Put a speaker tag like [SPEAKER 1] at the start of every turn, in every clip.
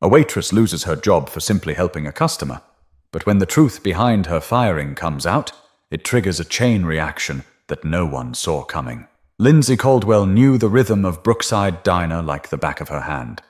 [SPEAKER 1] A waitress loses her job for simply helping a customer. But when the truth behind her firing comes out, it triggers a chain reaction that no one saw coming. Lindsey Caldwell knew the rhythm of Brookside Diner like the back of her hand.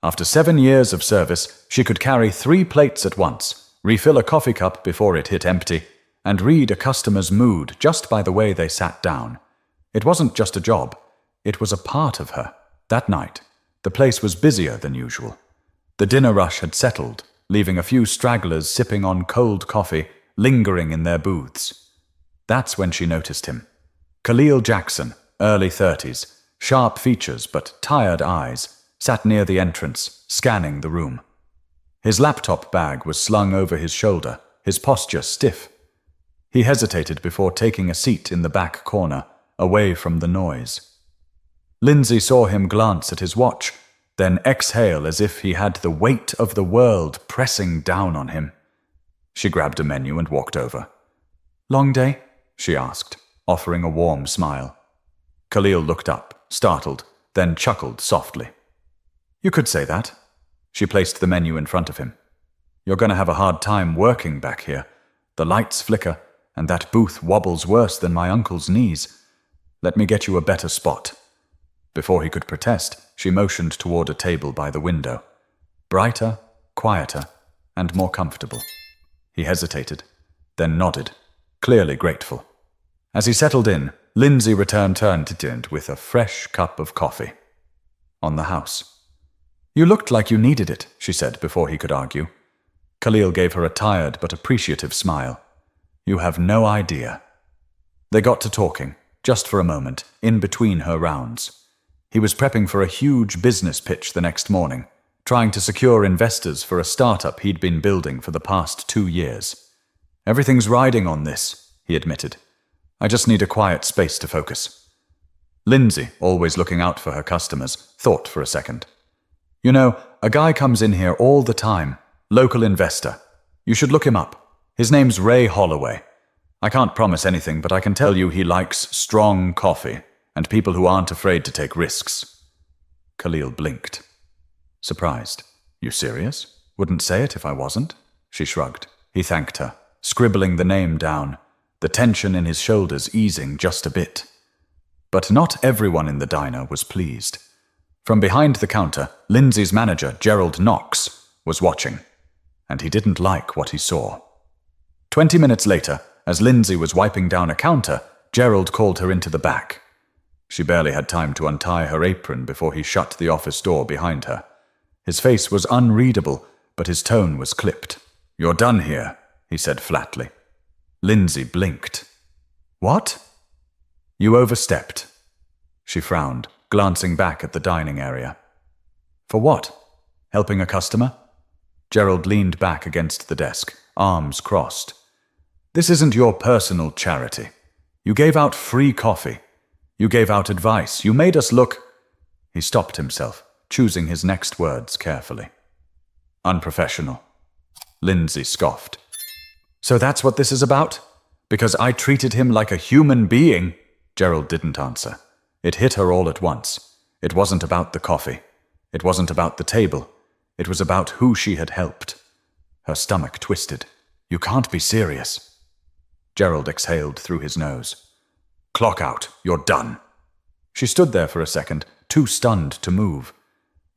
[SPEAKER 1] After 7 years of service, she could carry 3 plates at once, refill a coffee cup before it hit empty, and read a customer's mood just by the way they sat down. It wasn't just a job, it was a part of her. That night, the place was busier than usual. The dinner rush had settled, leaving a few stragglers sipping on cold coffee, lingering in their booths. That's when she noticed him. Khalil Jackson, early 30s, sharp features but tired eyes, sat near the entrance, scanning the room. His laptop bag was slung over his shoulder, his posture stiff. He hesitated before taking a seat in the back corner, away from the noise. Lindsey saw him glance at his watch, then exhale as if he had the weight of the world pressing down on him. She grabbed a menu and walked over. "Long day?" she asked, offering a warm smile. Khalil looked up, startled, then chuckled softly. "You could say that." She placed the menu in front of him. "You're going to have a hard time working back here. The lights flicker, and that booth wobbles worse than my uncle's knees. Let me get you a better spot." Before he could protest, she motioned toward a table by the window. Brighter, quieter, and more comfortable. He hesitated, then nodded, clearly grateful. As he settled in, Lindsey returned with a fresh cup of coffee. On the house. "You looked like you needed it," she said before he could argue. Khalil gave her a tired but appreciative smile. "You have no idea." They got to talking, just for a moment, in between her rounds. He was prepping for a huge business pitch the next morning, trying to secure investors for a startup he'd been building for the past 2 years. "Everything's riding on this," he admitted. "I just need a quiet space to focus." Lindsey, always looking out for her customers, thought for a second. "You know, a guy comes in here all the time, local investor. You should look him up. His name's Ray Holloway. I can't promise anything, but I can tell you he likes strong coffee and people who aren't afraid to take risks." Khalil blinked. Surprised. "You serious? Wouldn't say it if I wasn't." She shrugged. He thanked her, scribbling the name down, the tension in his shoulders easing just a bit. But not everyone in the diner was pleased. From behind the counter, Lindsey's manager, Gerald Knox, was watching, and he didn't like what he saw. 20 minutes later, as Lindsey was wiping down a counter, Gerald called her into the back. She barely had time to untie her apron before he shut the office door behind her. His face was unreadable, but his tone was clipped. "You're done here," he said flatly. Lindsey blinked. "What?" "You overstepped." She frowned, glancing back at the dining area. "For what? Helping a customer?" Gerald leaned back against the desk, arms crossed. "This isn't your personal charity. You gave out free coffee. You gave out advice. You made us look—" He stopped himself, choosing his next words carefully. "Unprofessional." Lindsey scoffed. "So that's what this is about? Because I treated him like a human being?" Gerald didn't answer. It hit her all at once. It wasn't about the coffee. It wasn't about the table. It was about who she had helped. Her stomach twisted. "You can't be serious." Gerald exhaled through his nose. "Clock out. You're done." She stood there for a second, too stunned to move.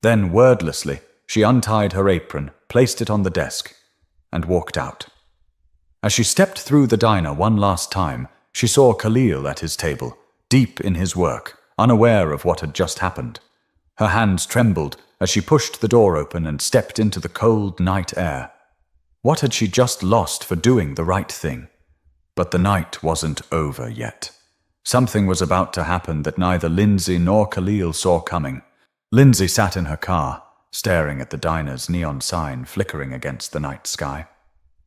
[SPEAKER 1] Then, wordlessly, she untied her apron, placed it on the desk, and walked out. As she stepped through the diner one last time, she saw Khalil at his table, deep in his work, unaware of what had just happened. Her hands trembled as she pushed the door open and stepped into the cold night air. What had she just lost for doing the right thing? But the night wasn't over yet. Something was about to happen that neither Lindsey nor Khalil saw coming. Lindsey sat in her car, staring at the diner's neon sign flickering against the night sky.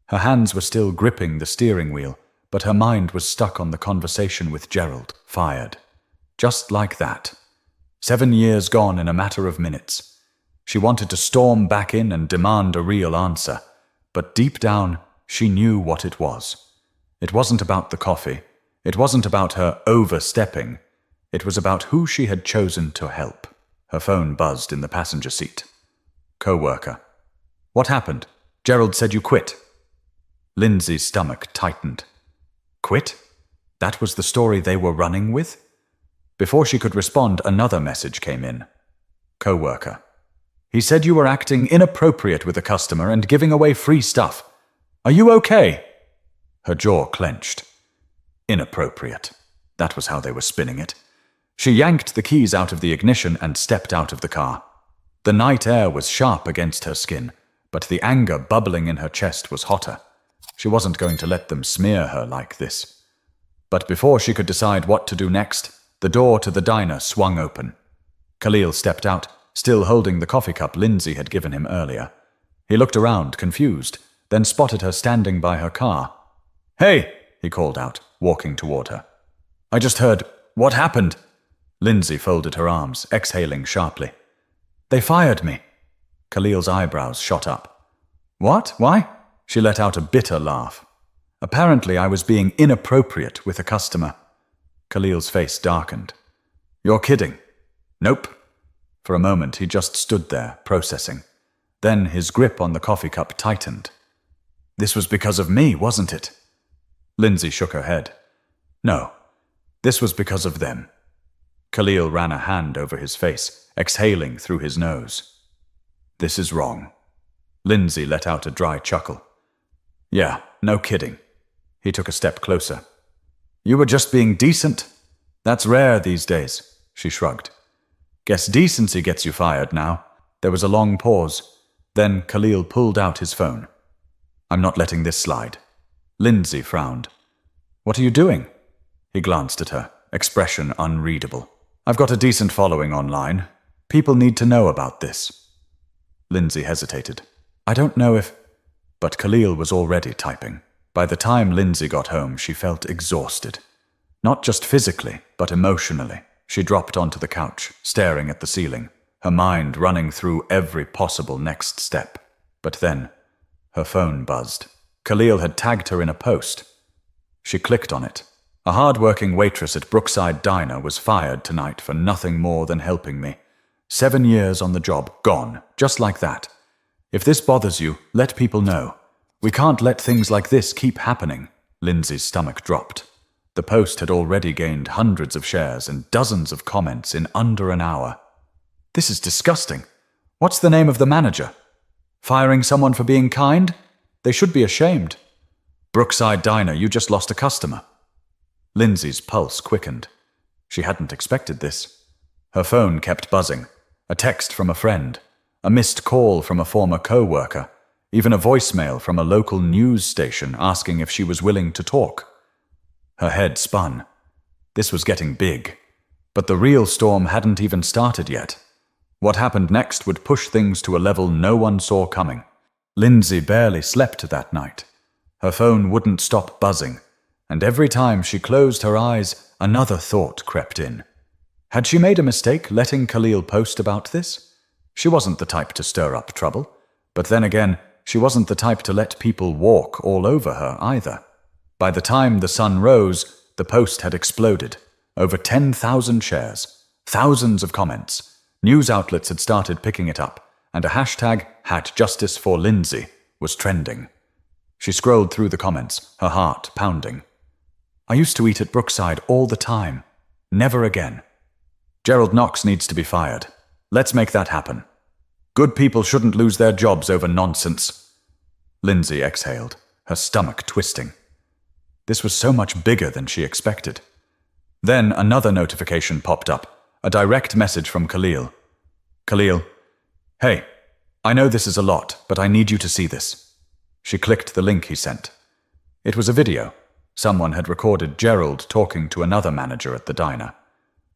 [SPEAKER 1] Her hands were still gripping the steering wheel, but her mind was stuck on the conversation with Gerald, fired. Just like that. 7 years gone in a matter of minutes. She wanted to storm back in and demand a real answer, but deep down, she knew what it was. It wasn't about the coffee. It wasn't about her overstepping. It was about who she had chosen to help. Her phone buzzed in the passenger seat. Co-worker. What happened? Gerald said you quit. Lindsay's stomach tightened. Quit? That was the story they were running with? Before she could respond, another message came in. Co-worker. He said you were acting inappropriate with a customer and giving away free stuff. Are you okay? Her jaw clenched. Inappropriate. That was how they were spinning it. She yanked the keys out of the ignition and stepped out of the car. The night air was sharp against her skin, but the anger bubbling in her chest was hotter. She wasn't going to let them smear her like this. But before she could decide what to do next, the door to the diner swung open. Khalil stepped out, still holding the coffee cup Lindsey had given him earlier. He looked around, confused, then spotted her standing by her car. Hey, he called out, walking toward her. I just heard, what happened? Lindsey folded her arms, exhaling sharply. They fired me. Khalil's eyebrows shot up. What? Why? She let out a bitter laugh. Apparently I was being inappropriate with a customer. Khalil's face darkened. You're kidding. Nope. For a moment he just stood there, processing. Then his grip on the coffee cup tightened. This was because of me, wasn't it? Lindsey shook her head. No, this was because of them. Khalil ran a hand over his face, exhaling through his nose. This is wrong. Lindsey let out a dry chuckle. Yeah, no kidding. He took a step closer. You were just being decent. That's rare these days, she shrugged. Guess decency gets you fired now. There was a long pause. Then Khalil pulled out his phone. I'm not letting this slide. Lindsey frowned. What are you doing? He glanced at her, expression unreadable. I've got a decent following online. People need to know about this. Lindsey hesitated. I don't know if... But Khalil was already typing. By the time Lindsey got home, she felt exhausted. Not just physically, but emotionally. She dropped onto the couch, staring at the ceiling, her mind running through every possible next step. But then, her phone buzzed. Khalil had tagged her in a post. She clicked on it. A hard-working waitress at Brookside Diner was fired tonight for nothing more than helping me. 7 years on the job, gone, just like that. If this bothers you, let people know. We can't let things like this keep happening. Lindsay's stomach dropped. The post had already gained hundreds of shares and dozens of comments in under an hour. This is disgusting. What's the name of the manager? Firing someone for being kind? They should be ashamed. Brookside Diner, you just lost a customer. Lindsay's pulse quickened. She hadn't expected this. Her phone kept buzzing. A text from a friend. A missed call from a former co-worker. Even a voicemail from a local news station asking if she was willing to talk. Her head spun. This was getting big. But the real storm hadn't even started yet. What happened next would push things to a level no one saw coming. Lindsay barely slept that night. Her phone wouldn't stop buzzing, and every time she closed her eyes, another thought crept in. Had she made a mistake letting Khalil post about this? She wasn't the type to stir up trouble, but then again, she wasn't the type to let people walk all over her either. By the time the sun rose, the post had exploded. Over 10,000 shares, thousands of comments. News outlets had started picking it up, and a hashtag #JusticeForLindsey was trending. She scrolled through the comments, her heart pounding. I used to eat at Brookside all the time. Never again. Gerald Knox needs to be fired. Let's make that happen. Good people shouldn't lose their jobs over nonsense. Lindsay exhaled, her stomach twisting. This was so much bigger than she expected. Then another notification popped up, a direct message from Khalil. Khalil, hey, I know this is a lot, but I need you to see this. She clicked the link he sent. It was a video. Someone had recorded Gerald talking to another manager at the diner.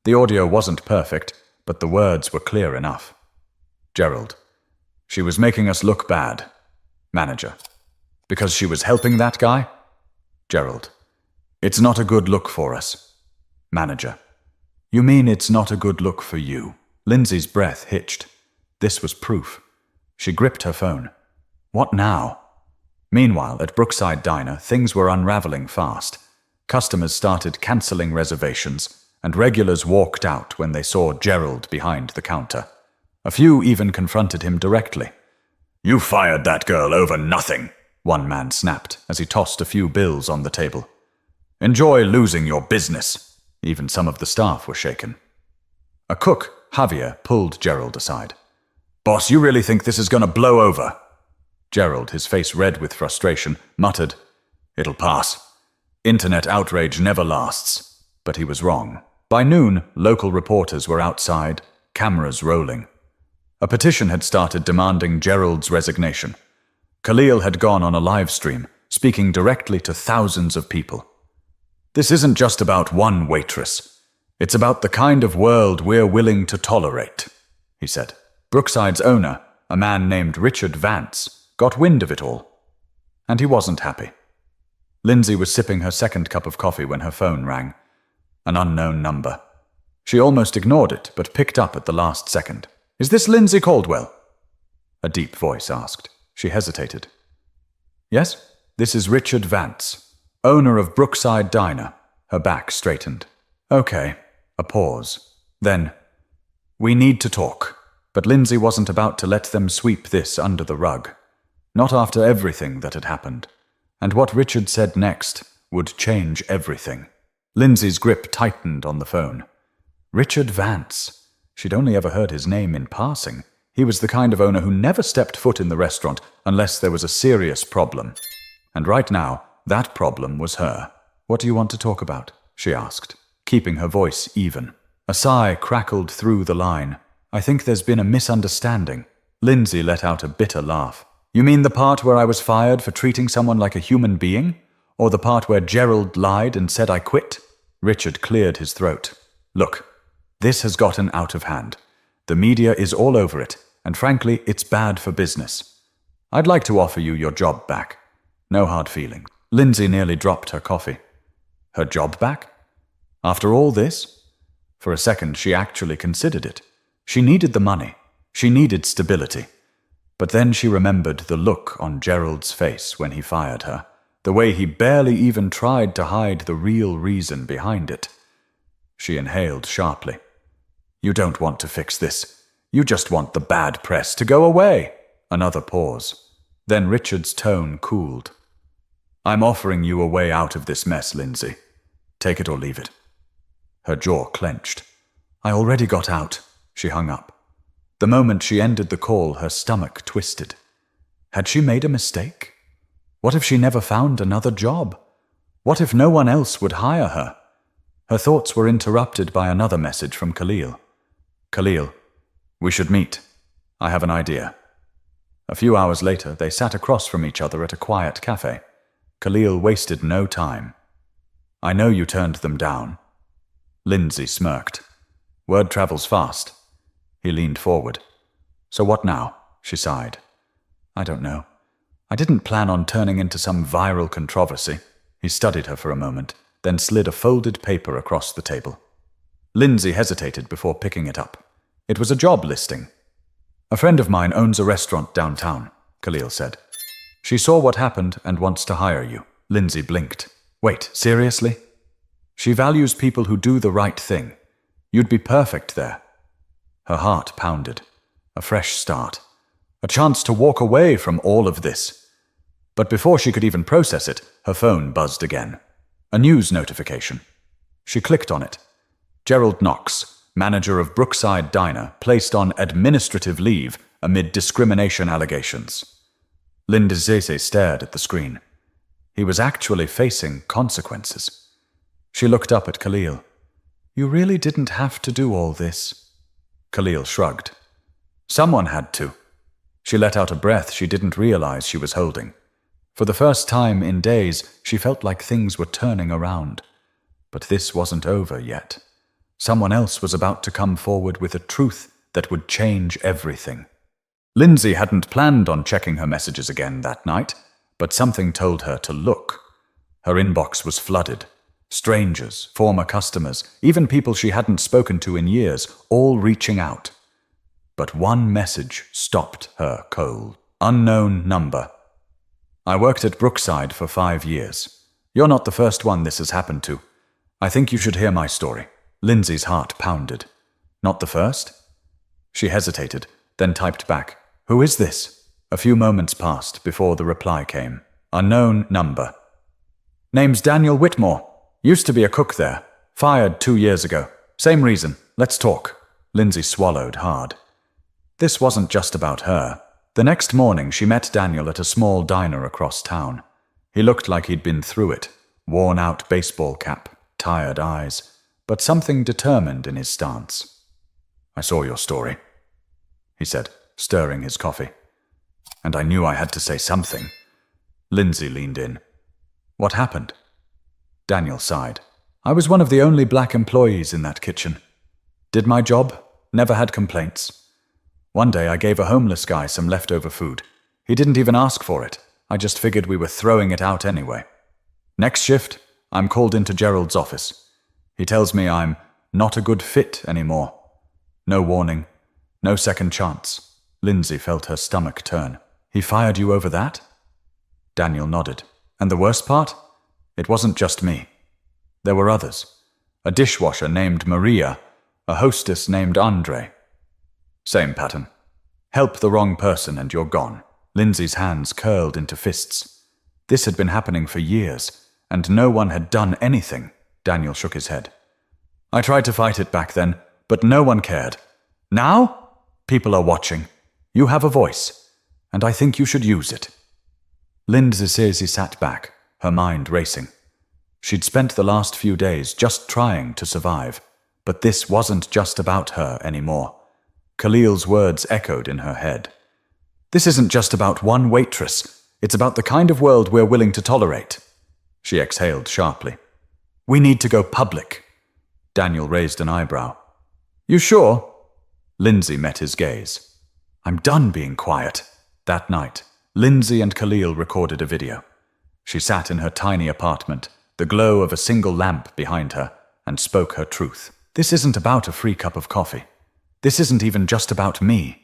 [SPEAKER 1] The audio wasn't perfect, but the words were clear enough. Gerald. She was making us look bad. Manager. Because she was helping that guy? Gerald. It's not a good look for us. Manager. You mean it's not a good look for you? Lindsay's breath hitched. This was proof. She gripped her phone. What now? Meanwhile, at Brookside Diner, things were unraveling fast. Customers started cancelling reservations, and regulars walked out when they saw Gerald behind the counter. A few even confronted him directly, "You fired that girl over nothing," one man snapped as he tossed a few bills on the table. "Enjoy losing your business." Even some of the staff were shaken. A cook, Javier, pulled Gerald aside. "Boss, you really think this is going to blow over?" Gerald, his face red with frustration, muttered, "It'll pass. Internet outrage never lasts." But he was wrong. By noon, local reporters were outside, cameras rolling. A petition had started demanding Gerald's resignation. Khalil had gone on a live stream, speaking directly to thousands of people. "This isn't just about one waitress. It's about the kind of world we're willing to tolerate," he said. Brookside's owner, a man named Richard Vance, got wind of it all. And he wasn't happy. Lindsey was sipping her second cup of coffee when her phone rang. An unknown number. She almost ignored it, but picked up at the last second. "Is this Lindsey Caldwell?" A deep voice asked. She hesitated. "Yes, this is Richard Vance, owner of Brookside Diner." Her back straightened. "Okay." A pause. Then, "We need to talk." But Lindsey wasn't about to let them sweep this under the rug. Not after everything that had happened. And what Richard said next would change everything. Lindsey's grip tightened on the phone. Richard Vance. She'd only ever heard his name in passing. He was the kind of owner who never stepped foot in the restaurant unless there was a serious problem. And right now, that problem was her. "What do you want to talk about?" she asked, keeping her voice even. A sigh crackled through the line. "I think there's been a misunderstanding." Lindsey let out a bitter laugh. "You mean the part where I was fired for treating someone like a human being? Or the part where Gerald lied and said I quit?" Richard cleared his throat. "Look, this has gotten out of hand. The media is all over it, and frankly, it's bad for business. I'd like to offer you your job back. No hard feelings." Lindsey nearly dropped her coffee. Her job back? After all this? For a second, she actually considered it. She needed the money. She needed stability. But then she remembered the look on Gerald's face when he fired her, the way he barely even tried to hide the real reason behind it. She inhaled sharply. "You don't want to fix this. You just want the bad press to go away." Another pause. Then Richard's tone cooled. "I'm offering you a way out of this mess, Lindsey. Take it or leave it." Her jaw clenched. "I already got out." She hung up. The moment she ended the call, her stomach twisted. Had she made a mistake? What if she never found another job? What if no one else would hire her? Her thoughts were interrupted by another message from Khalil. "Khalil, we should meet. I have an idea." A few hours later, they sat across from each other at a quiet cafe. Khalil wasted no time. "I know you turned them down." Lindsey smirked. "Word travels fast." He leaned forward. "So what now?" She sighed. "I don't know. I didn't plan on turning into some viral controversy." He studied her for a moment, then slid a folded paper across the table. Lindsey hesitated before picking it up. It was a job listing. "A friend of mine owns a restaurant downtown," Khalil said. "She saw what happened and wants to hire you." Lindsey blinked. "Wait, seriously?" "She values people who do the right thing. You'd be perfect there." Her heart pounded. A fresh start. A chance to walk away from all of this. But before she could even process it, her phone buzzed again. A news notification. She clicked on it. Gerald Knox, manager of Brookside Diner, placed on administrative leave amid discrimination allegations. Lindsey stared at the screen. He was actually facing consequences. She looked up at Khalil. "You really didn't have to do all this." Khalil shrugged. "Someone had to." She let out a breath she didn't realize she was holding. For the first time in days, she felt like things were turning around. But this wasn't over yet. Someone else was about to come forward with a truth that would change everything. Lindsey hadn't planned on checking her messages again that night, but something told her to look. Her inbox was flooded. Strangers, former customers, even people she hadn't spoken to in years, all reaching out. But one message stopped her cold. Unknown number. "I worked at Brookside for 5 years. You're not the first one this has happened to. I think you should hear my story." Lindsey's heart pounded. "Not the first?" She hesitated, then typed back, "Who is this?" A few moments passed before the reply came. Unknown number. Name's Daniel Whitmore. Used to be a cook there. Fired 2 years ago. Same reason. Let's talk. Lindsey swallowed hard. This wasn't just about her. The next morning she met Daniel at a small diner across town. He looked like he'd been through it. Worn-out baseball cap, tired eyes, but something determined in his stance. I saw your story, he said, stirring his coffee. And I knew I had to say something. Lindsey leaned in. What happened? Daniel sighed. I was one of the only black employees in that kitchen. Did my job, never had complaints. One day I gave a homeless guy some leftover food. He didn't even ask for it. I just figured we were throwing it out anyway. Next shift, I'm called into Gerald's office. He tells me I'm not a good fit anymore. No warning, no second chance. Lindsey felt her stomach turn. He fired you over that? Daniel nodded. And the worst part? It wasn't just me. There were others. A dishwasher named Maria, a hostess named Andre. Same pattern. Help the wrong person and you're gone. Lindsey's hands curled into fists. This had been happening for years, and no one had done anything. Daniel shook his head. I tried to fight it back then, but no one cared. Now, people are watching. You have a voice, and I think you should use it. Lindsey sat back, her mind racing. She'd spent the last few days just trying to survive, but this wasn't just about her anymore. Khalil's words echoed in her head. This isn't just about one waitress. It's about the kind of world we're willing to tolerate. She exhaled sharply. We need to go public. Daniel raised an eyebrow. You sure? Lindsey met his gaze. I'm done being quiet. That night, Lindsey and Khalil recorded a video. She sat in her tiny apartment, the glow of a single lamp behind her, and spoke her truth. This isn't about a free cup of coffee. This isn't even just about me.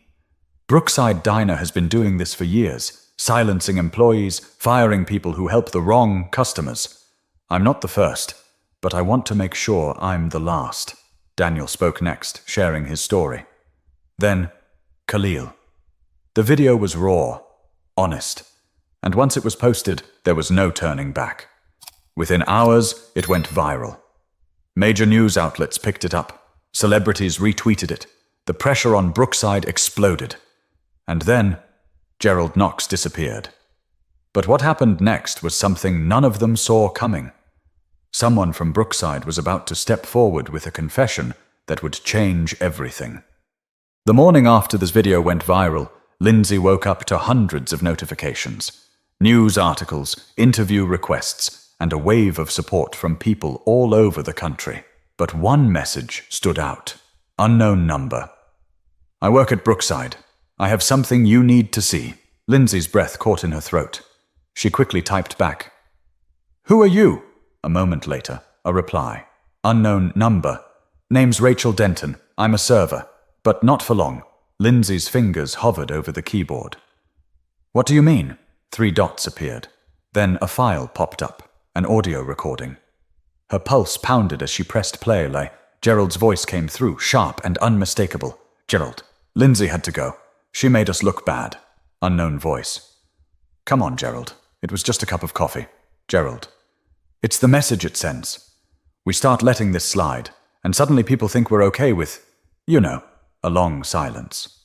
[SPEAKER 1] Brookside Diner has been doing this for years, silencing employees, firing people who help the wrong customers. I'm not the first, but I want to make sure I'm the last. Daniel spoke next, sharing his story. Then, Khalil. The video was raw, honest, and once it was posted, there was no turning back. Within hours, it went viral. Major news outlets picked it up. Celebrities retweeted it. The pressure on Brookside exploded. And then, Gerald Knox disappeared. But what happened next was something none of them saw coming. Someone from Brookside was about to step forward with a confession that would change everything. The morning after this video went viral, Lindsey woke up to hundreds of notifications. News articles, interview requests, and a wave of support from people all over the country. But one message stood out. Unknown number. I work at Brookside. I have something you need to see. Lindsey's breath caught in her throat. She quickly typed back. Who are you? A moment later, a reply. Unknown number. Name's Rachel Denton. I'm a server. But not for long. Lindsey's fingers hovered over the keyboard. What do you mean? 3 dots appeared. Then a file popped up. An audio recording. Her pulse pounded as she pressed play. Gerald's voice came through, sharp and unmistakable. Gerald. Lindsey had to go. She made us look bad. Unknown voice. Come on, Gerald. It was just a cup of coffee. Gerald. It's the message it sends. We start letting this slide, and suddenly people think we're okay with, a long silence.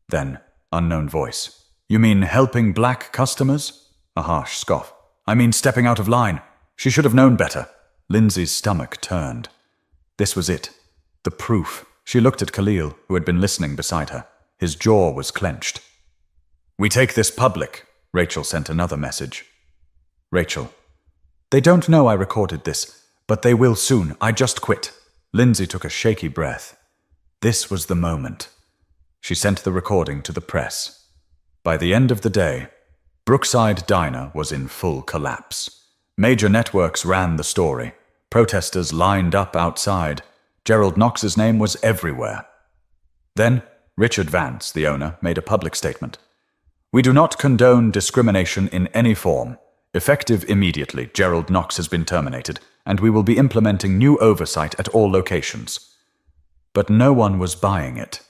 [SPEAKER 1] Then, unknown voice. You mean helping black customers? A harsh scoff. I mean stepping out of line. She should have known better. Lindsey's stomach turned. This was it. The proof. She looked at Khalil, who had been listening beside her. His jaw was clenched. We take this public. Rachel sent another message. Rachel. They don't know I recorded this, but they will soon. I just quit. Lindsey took a shaky breath. This was the moment. She sent the recording to the press. By the end of the day, Brookside Diner was in full collapse. Major networks ran the story. Protesters lined up outside. Gerald Knox's name was everywhere. Then, Richard Vance, the owner, made a public statement. We do not condone discrimination in any form. Effective immediately, Gerald Knox has been terminated, and we will be implementing new oversight at all locations. But no one was buying it.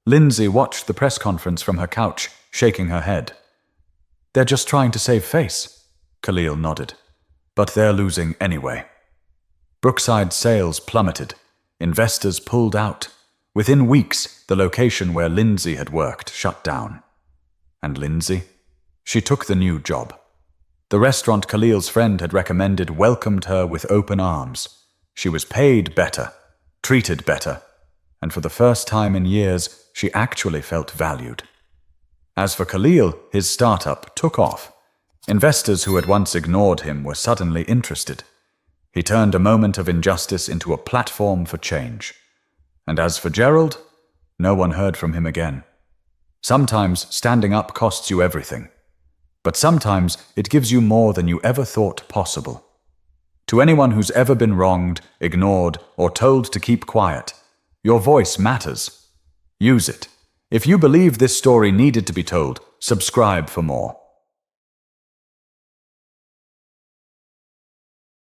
[SPEAKER 1] Lindsey watched the press conference from her couch, shaking her head. They're just trying to save face, Khalil nodded. But they're losing anyway. Brookside sales plummeted. Investors pulled out. Within weeks, the location where Lindsey had worked shut down. And Lindsey? She took the new job. The restaurant Khalil's friend had recommended welcomed her with open arms. She was paid better, treated better, and for the first time in years, she actually felt valued. As for Khalil, his startup took off. Investors who had once ignored him were suddenly interested. He turned a moment of injustice into a platform for change. And as for Gerald, no one heard from him again. Sometimes standing up costs you everything. But sometimes it gives you more than you ever thought possible. To anyone who's ever been wronged, ignored, or told to keep quiet, your voice matters. Use it. If you believe this story needed to be told, subscribe for more.